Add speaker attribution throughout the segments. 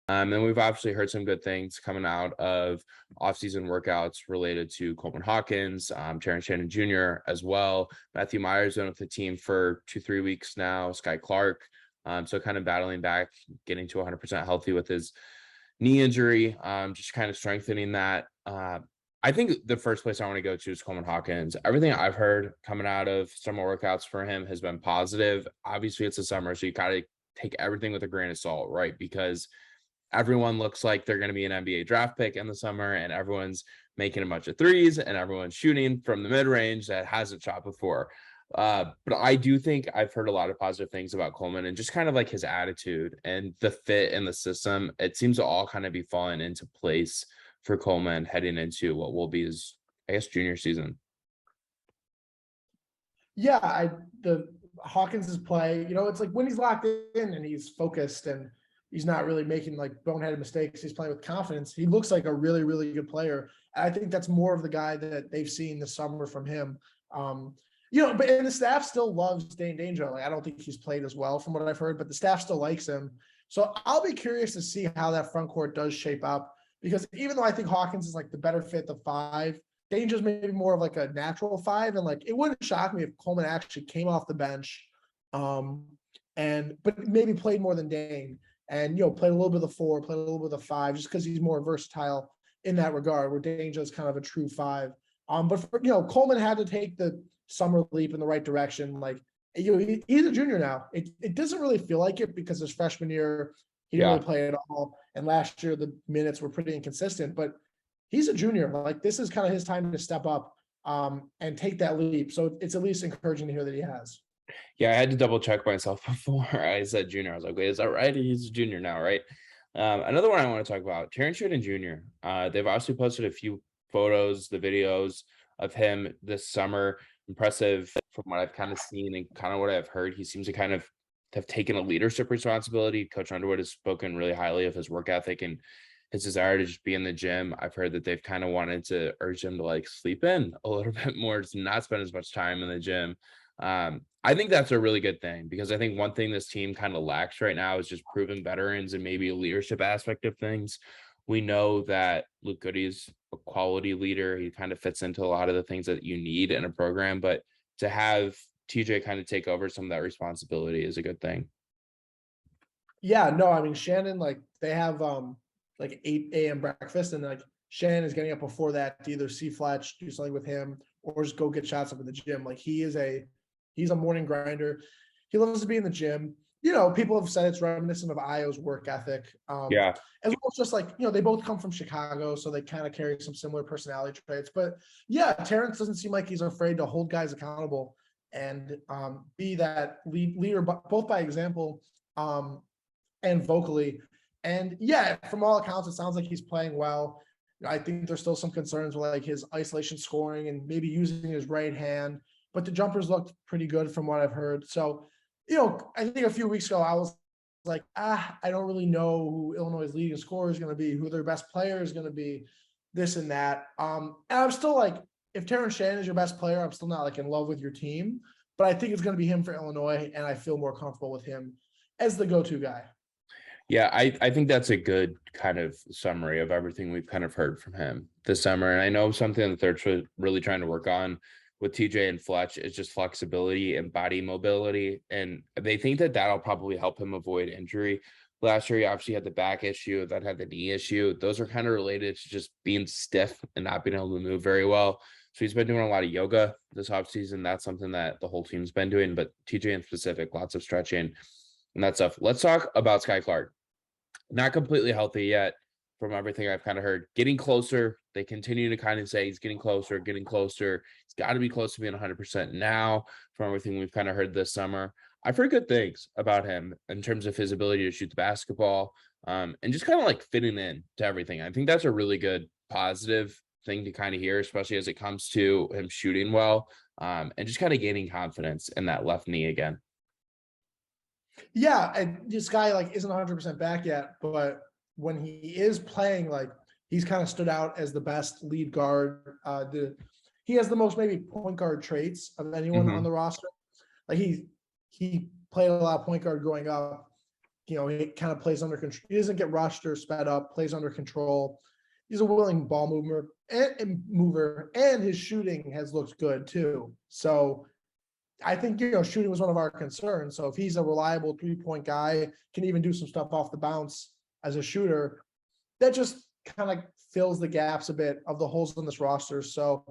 Speaker 1: And we've obviously heard some good things coming out of offseason workouts related to Coleman Hawkins, Terrence Shannon Jr. as well. Matthew Meyer's been with the team for 2-3 weeks now. Skyy Clark, so kind of battling back, getting to 100% healthy with his knee injury, just kind of strengthening that. I think the first place I want to go to is Coleman Hawkins. Everything I've heard coming out of summer workouts for him has been positive. Obviously, it's the summer, so you got to take everything with a grain of salt, right? Because everyone looks like they're going to be an NBA draft pick in the summer, and everyone's making a bunch of threes, and everyone's shooting from the mid-range that hasn't shot before. But I do think I've heard a lot of positive things about Coleman and just kind of like his attitude and the fit in the system. It seems to all kind of be falling into place for Coleman heading into what will be his, I guess, junior season.
Speaker 2: Yeah, the Hawkins' play, it's like when he's locked in and he's focused and he's not really making like boneheaded mistakes, he's playing with confidence. He looks like a really, really good player. And I think that's more of the guy that they've seen this summer from him. But and the staff still loves Dane Danger. Like, I don't think he's played as well from what I've heard, but the staff still likes him. So I'll be curious to see how that front court does shape up, because even though I think Hawkins is like the better fit, the five, Danger's maybe more of like a natural five. And like, it wouldn't shock me if Coleman actually came off the bench, but maybe played more than Dane and, played a little bit of the four, played a little bit of the five, just because he's more versatile in that regard, where Danger is kind of a true five. But for, Coleman had to take the summer leap in the right direction. Like, he's a junior now. It doesn't really feel like it, because his freshman year, he didn't really play at all. And last year, the minutes were pretty inconsistent, but he's a junior. Like, this is kind of his time to step up and take that leap. So it's at least encouraging to hear that he has.
Speaker 1: Yeah, I had to double check myself before I said junior. I was like, wait, is that right? He's a junior now, right? Another one I want to talk about, Terrence Shannon Jr. They've obviously posted a few photos, the videos of him this summer. Impressive from what I've kind of seen and kind of what I've heard. He seems to kind of have taken a leadership responsibility. Coach Underwood has spoken really highly of his work ethic and his desire to just be in the gym. I've heard that they've kind of wanted to urge him to like sleep in a little bit more, to not spend as much time in the gym. I think that's a really good thing, because I think one thing this team kind of lacks right now is just proven veterans and maybe a leadership aspect of things. We know that Luke Goody's a quality leader. He kind of fits into a lot of the things that you need in a program, but to have TJ kind of take over some of that responsibility is a good thing.
Speaker 2: Yeah, no, I mean, Shannon, like, they have like 8 a.m. breakfast, and like Shannon is getting up before that to either see Fletch, do something with him, or just go get shots up in the gym. Like, he's a morning grinder. He loves to be in the gym. People have said it's reminiscent of Ayo's work ethic.
Speaker 1: Yeah.
Speaker 2: As well as just like, they both come from Chicago, so they kind of carry some similar personality traits. But yeah, Terrence doesn't seem like he's afraid to hold guys accountable and be that leader, both by example and vocally. And yeah, from all accounts, it sounds like he's playing well. I think there's still some concerns with like his isolation scoring and maybe using his right hand, but the jumpers looked pretty good from what I've heard. So, I think a few weeks ago, I was like, I don't really know who Illinois' leading scorer is going to be, who their best player is going to be, this and that. And I'm still like, if Terrence Shannon is your best player, I'm still not like in love with your team, but I think it's going to be him for Illinois, and I feel more comfortable with him as the go-to guy.
Speaker 1: Yeah, I think that's a good kind of summary of everything we've kind of heard from him this summer. And I know something that they're really trying to work on with TJ and Fletch is just flexibility and body mobility. And they think that that'll probably help him avoid injury. Last year, he obviously had the back issue, that had the knee issue. Those are kind of related to just being stiff and not being able to move very well. So he's been doing a lot of yoga this offseason. That's something that the whole team's been doing, but TJ in specific, lots of stretching and that stuff. Let's talk about Skyy Clark. Not completely healthy yet from everything I've kind of heard. Getting closer. They continue to kind of say he's getting closer, getting closer. He's got to be close to being 100% now from everything we've kind of heard this summer. I've heard good things about him in terms of his ability to shoot the basketball and just kind of like fitting in to everything. I think that's a really good positive thing to kind of hear, especially as it comes to him shooting well and just kind of gaining confidence in that left knee again.
Speaker 2: Yeah, and this guy like isn't 100% back yet, but when he is playing, like he's kind of stood out as the best lead guard. He has the most maybe point guard traits of anyone on the roster. Like he played a lot of point guard growing up, he kind of plays under control. He doesn't get rushed or sped up, plays under control. He's a willing ball mover, and his shooting has looked good too. So I think, shooting was one of our concerns. So if he's a reliable 3-point guy, can even do some stuff off the bounce as a shooter, that just kind of fills the gaps a bit of the holes in this roster. So,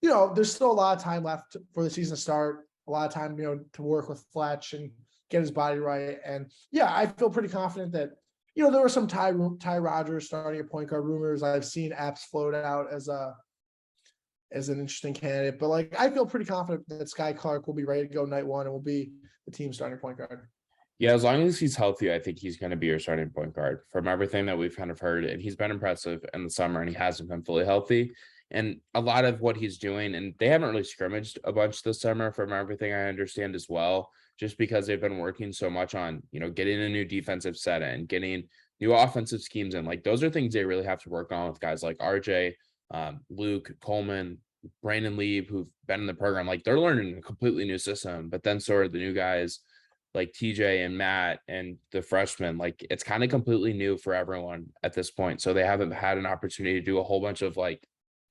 Speaker 2: there's still a lot of time left for the season to start, a lot of time, to work with Fletch and get his body right. And yeah, I feel pretty confident that, there were some Ty Rodgers starting at point guard rumors. I've seen apps float out as an interesting candidate, but like, I feel pretty confident that Skyy Clark will be ready to go night one and will be the team starting point guard.
Speaker 1: Yeah, as long as he's healthy, I think he's going to be your starting point guard from everything that we've kind of heard. And he's been impressive in the summer, and he hasn't been fully healthy. And a lot of what he's doing, and they haven't really scrimmaged a bunch this summer from everything I understand as well, just because they've been working so much on, getting a new defensive set in, getting new offensive schemes in. Like, those are things they really have to work on with guys like RJ, Luke, Coleman, Brandon Lee, who've been in the program. Like, they're learning a completely new system, but then so are the new guys like TJ and Matt and the freshmen. Like, it's kind of completely new for everyone at this point. So they haven't had an opportunity to do a whole bunch of like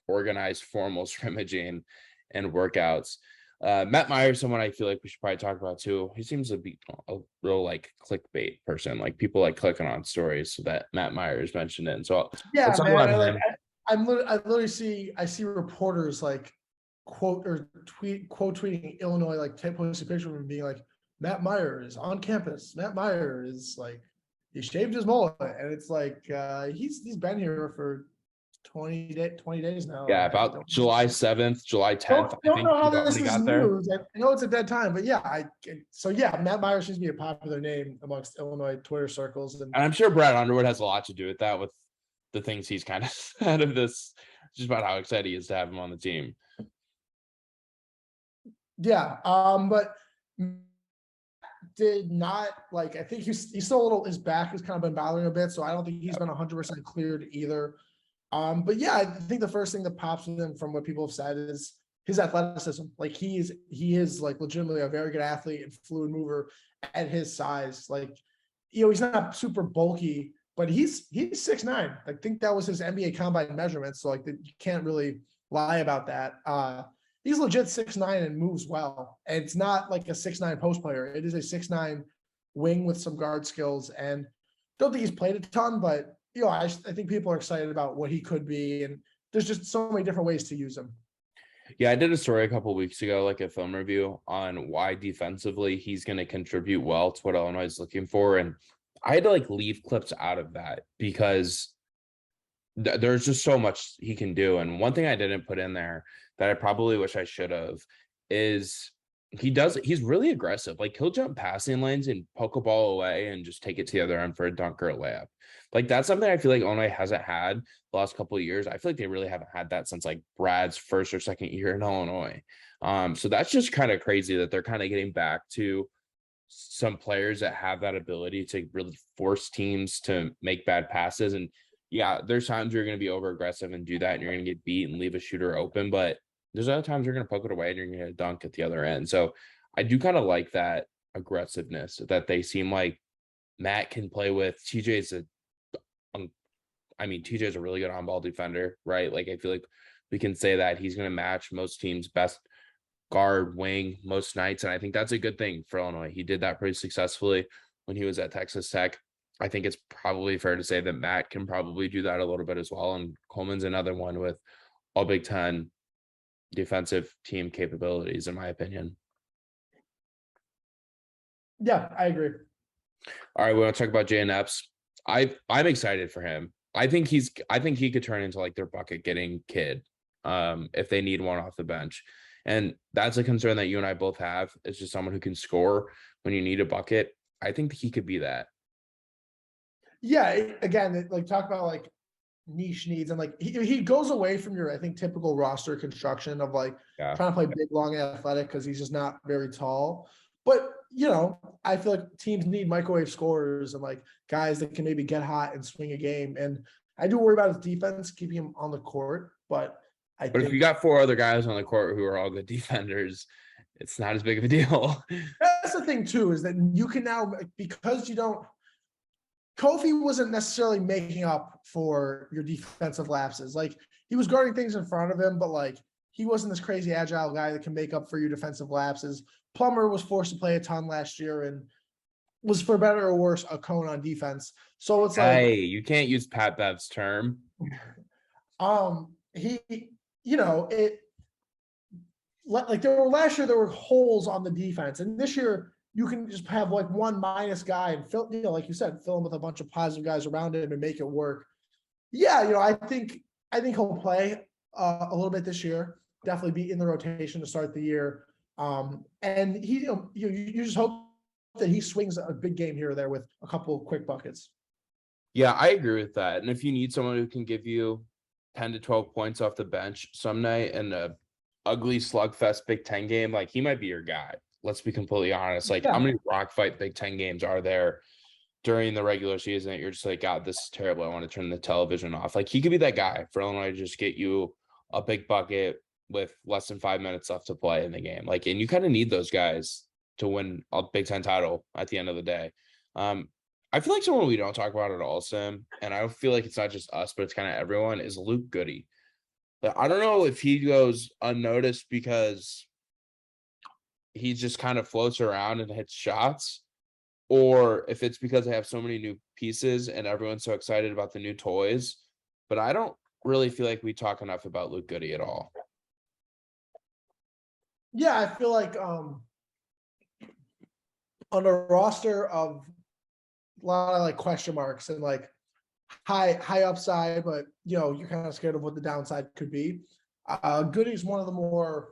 Speaker 1: organized formal scrimmaging and workouts. Matt Myers, someone I feel like we should probably talk about too. He seems to be a real like clickbait person. Like, people like clicking on stories so that Matt Myers mentioned it. And so
Speaker 2: yeah, man, I literally see reporters like quote tweeting Illinois, like posting a picture of him being like, Matt Myers is on campus. Matt Myers is like, he shaved his mullet, and it's like he's been here for 20 days now.
Speaker 1: Yeah, about July 7th, July 10th.
Speaker 2: I don't know how this is news. I know it's a dead time, but yeah, Matt Myers seems to be a popular name amongst Illinois Twitter circles,
Speaker 1: and I'm sure Brad Underwood has a lot to do with that, with the things he's kind of said of this, just about how excited he is to have him on the team.
Speaker 2: Yeah, but did not like. I think he's still a little. His back has kind of been bothering a bit, so I don't think he's been 100% cleared either. But yeah, I think the first thing that pops with him from what people have said is his athleticism. Like, he is like legitimately a very good athlete and fluid mover at his size. Like, he's not super bulky, but he's 6'9". I think that was his NBA combine measurement. So like, you can't really lie about that. He's legit 6'9" and moves well. And it's not like a 6'9" post player. It is a 6'9" wing with some guard skills. And don't think he's played a ton, but I think people are excited about what he could be. And there's just so many different ways to use him.
Speaker 1: Yeah, I did a story a couple of weeks ago, like a film review on why defensively he's going to contribute well to what Illinois is looking for. And I had to like leave clips out of that because there's just so much he can do. And one thing I didn't put in there that I probably wish I should have is he's really aggressive. Like, he'll jump passing lanes and poke a ball away and just take it to the other end for a dunk or a layup. Like, that's something I feel like Illinois hasn't had the last couple of years. I feel like they really haven't had that since like Brad's first or second year in Illinois. So that's just kind of crazy that they're kind of getting back to some players that have that ability to really force teams to make bad passes. And yeah, there's times you're going to be over aggressive and do that, and you're going to get beat and leave a shooter open, but there's other times you're going to poke it away and you're going to get a dunk at the other end. So I do kind of like that aggressiveness that they seem like Matt can play with. TJ's a really good on-ball defender, right? Like, I feel like we can say that he's going to match most teams' best guard wing most nights. And I think that's a good thing for Illinois. He did that pretty successfully when he was at Texas Tech. I think it's probably fair to say that Matt can probably do that a little bit as well. And Coleman's another one with all Big Ten defensive team capabilities, in my opinion.
Speaker 2: Yeah, I agree.
Speaker 1: All right, we want to talk about Jalen Epps. I'm excited for him. I think he could turn into like their bucket getting kid if they need one off the bench. And that's a concern that you and I both have. It's just someone who can score when you need a bucket. I think he could be that.
Speaker 2: Yeah, again, like, talk about like niche needs, and like he goes away from your, I think, typical roster construction of like trying to play big, long, and athletic, because he's just not very tall. But I feel like teams need microwave scorers and like guys that can maybe get hot and swing a game. And I do worry about his defense, keeping him on the court. But
Speaker 1: if you got four other guys on the court who are all good defenders, it's not as big of a deal.
Speaker 2: That's the thing too, is that you can now, because you don't Kofi wasn't necessarily making up for your defensive lapses. Like, he was guarding things in front of him, but like, he wasn't this crazy agile guy that can make up for your defensive lapses. Plummer was forced to play a ton last year and was, for better or worse, a cone on defense. So it's like,
Speaker 1: Hey, you can't use Pat Bev's term.
Speaker 2: he, it, like, there were last year, there were holes on the defense, and this year you can just have like one minus guy and fill, like you said, fill him with a bunch of positive guys around him and make it work. Yeah, I think he'll play a little bit this year. Definitely be in the rotation to start the year. And he, you just hope that he swings a big game here or there with a couple of quick buckets.
Speaker 1: Yeah, I agree with that. And if you need someone who can give you 10 to 12 points off the bench some night in a ugly slugfest Big Ten game, like, he might be your guy. Let's be completely honest. Like, how many rock fight Big Ten games are there during the regular season that you're just like, God, this is terrible, I want to turn the television off? Like, he could be that guy for Illinois to just get you a big bucket with less than 5 minutes left to play in the game. Like, and you kind of need those guys to win a Big Ten title at the end of the day. I feel like someone we don't talk about at all, Sim, and I feel like it's not just us, but it's kind of everyone, is Luke Goody. But I don't know if he goes unnoticed because he just kind of floats around and hits shots, or if it's because they have so many new pieces and everyone's so excited about the new toys. But I don't really feel like we talk enough about Luke Goody at all.
Speaker 2: Yeah, I feel like on a roster of a lot of like question marks and like high upside, but you're kind of scared of what the downside could be. Goody's one of the more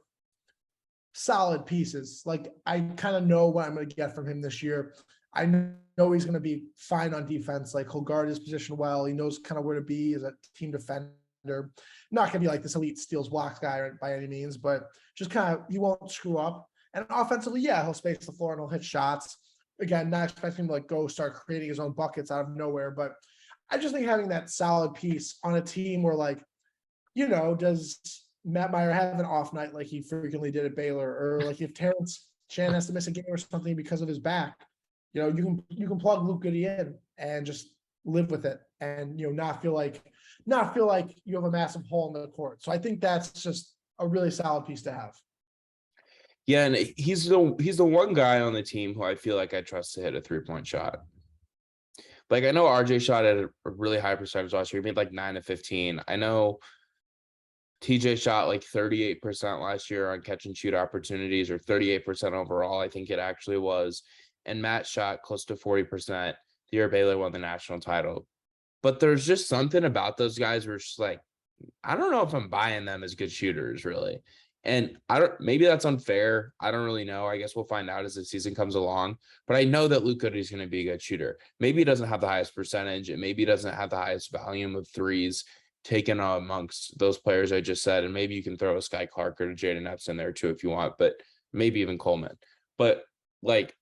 Speaker 2: solid pieces. Like, I kind of know what I'm going to get from him this year. I know he's going to be fine on defense. Like, he'll guard his position well. He knows kind of where to be as a team defender. Not going to be like this elite steals blocks guy by any means, but just kind of, he won't screw up. And offensively, yeah, he'll space the floor and he'll hit shots. Again, not expecting him to like go start creating his own buckets out of nowhere, but I just think having that solid piece on a team where, like, does Matt Meyer have an off night like he frequently did at Baylor, or like if Terrence Shannon has to miss a game or something because of his back, you can plug Luke Goody in and just live with it, and not feel like you have a massive hole in the court. So I think that's just a really solid piece to have.
Speaker 1: Yeah, and he's the one guy on the team who I feel like I trust to hit a 3-point shot. Like, I know RJ shot at a really high percentage last year. He made like 9 of 15. I know TJ shot like 38% last year on catch and shoot opportunities, or 38% overall, I think it actually was. And Matt shot close to 40% the year Baylor won the national title. But there's just something about those guys where it's just like, I don't know if I'm buying them as good shooters, really. And maybe that's unfair. I don't really know. I guess we'll find out as the season comes along. But I know that Luke Goody is going to be a good shooter. Maybe he doesn't have the highest percentage, and maybe he doesn't have the highest volume of threes taken amongst those players I just said. And maybe you can throw a Skyy Clark or a Jaden Epps in there too if you want, but maybe even Coleman. But like,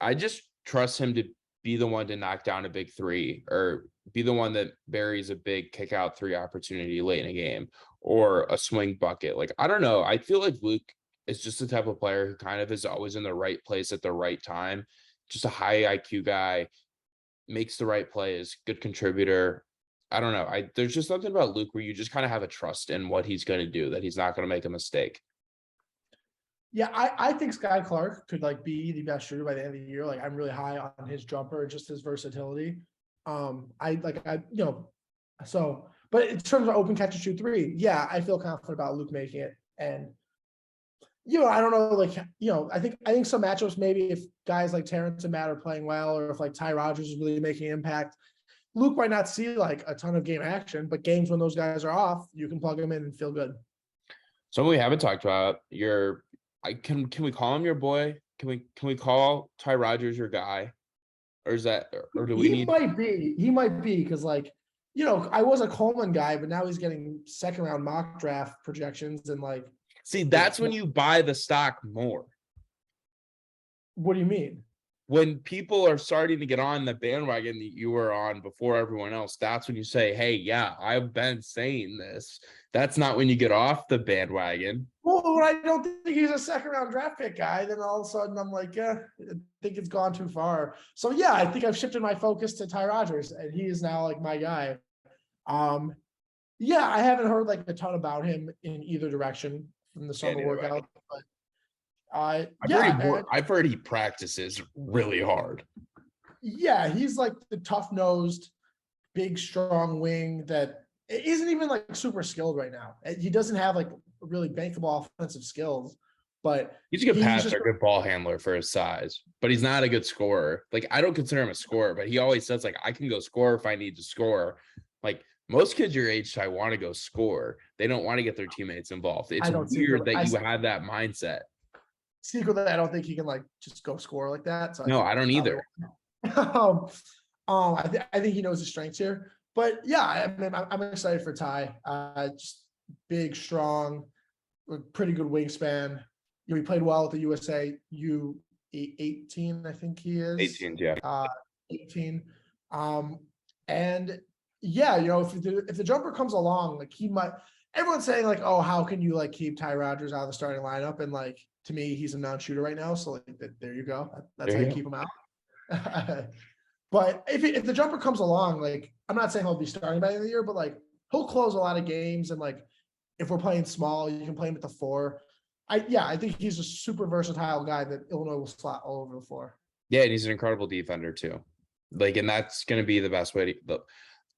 Speaker 1: I just trust him to be the one to knock down a big three, or be the one that buries a big kick out three opportunity late in a game, or a swing bucket. Like, I don't know. I feel like Luke is just the type of player who kind of is always in the right place at the right time. Just a high IQ guy, makes the right plays, good contributor. I don't know. There's just something about Luke where you just kind of have a trust in what he's going to do, that he's not going to make a mistake.
Speaker 2: Yeah, I think Skyy Clark could like be the best shooter by the end of the year. Like, I'm really high on his jumper, just his versatility. So, but in terms of open catch and shoot three, yeah, I feel confident about Luke making it. And I don't know, like, I think some matchups, maybe if guys like Terrence and Matt are playing well, or if like Ty Rodgers is really making an impact, Luke might not see like a ton of game action, but games when those guys are off, you can plug them in and feel good.
Speaker 1: Something we haven't talked about, can we call him your boy? Can we call Ty Rodgers your guy? Or do we need?
Speaker 2: He might be because, like, I was a Coleman guy, but now he's getting second round mock draft projections, and like,
Speaker 1: see, that's when you buy the stock more.
Speaker 2: What do you mean?
Speaker 1: when people are starting to get on the bandwagon that you were on before everyone else, that's when you say, hey, yeah, I've been saying this. That's not when you get off the bandwagon.
Speaker 2: Well, when I don't think he's a second round draft pick guy, then all of a sudden I'm like, yeah, I think it's gone too far. So yeah, I think I've shifted my focus to Ty Rodgers, and he is now like my guy. Yeah, I haven't heard like a ton about him in either direction from the summer workout, but
Speaker 1: I've heard he practices really hard.
Speaker 2: Yeah, he's like the tough-nosed, big, strong wing that isn't even like super skilled right now. He doesn't have like really bankable offensive skills, but
Speaker 1: he's a good passer, good ball handler for his size, but he's not a good scorer. Like, I don't consider him a scorer, but he always says like, I can go score if I need to score. Like, most kids your age, I want to go score. They don't want to get their teammates involved. It's weird that you have that mindset.
Speaker 2: Secretly, I don't think he can like just go score like that. So
Speaker 1: no, I don't either.
Speaker 2: I think he knows his strengths here, but yeah, I mean, I'm excited for Ty. Just big, strong, pretty good wingspan. You know, he played well at the USA U18, I think he is
Speaker 1: 18, yeah,
Speaker 2: 18. And yeah, you know, if the jumper comes along, like he might. Everyone's saying like, oh, how can you like keep Ty Rodgers out of the starting lineup? And like, to me, he's a non-shooter right now. So like, there you go. That's how you keep him out. But if the jumper comes along, like, I'm not saying he'll be starting by the end of the year, but like he'll close a lot of games. And like, if we're playing small, you can play him at the 4. I think he's a super versatile guy that Illinois will slot all over the floor.
Speaker 1: Yeah, and he's an incredible defender too. Like, and that's going to be the best way to.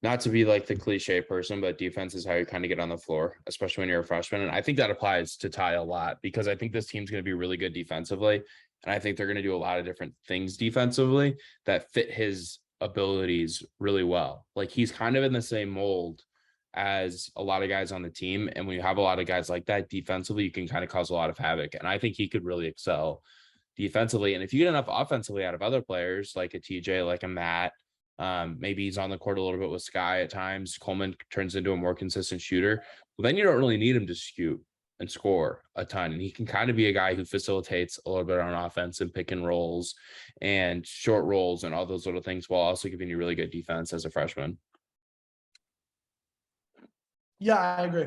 Speaker 1: Not to be like the cliche person, but defense is how you kind of get on the floor, especially when you're a freshman. And I think that applies to Ty a lot because I think this team's going to be really good defensively. And I think they're going to do a lot of different things defensively that fit his abilities really well. Like, he's kind of in the same mold as a lot of guys on the team. And when you have a lot of guys like that defensively, you can kind of cause a lot of havoc. And I think he could really excel defensively. And if you get enough offensively out of other players, like a TJ, like a Matt, maybe he's on the court a little bit with Skyy at times. Coleman turns into a more consistent shooter. Well, then you don't really need him to shoot and score a ton. And he can kind of be a guy who facilitates a little bit on offense and pick and rolls and short rolls and all those little things while also giving you really good defense as a freshman.
Speaker 2: Yeah, I agree.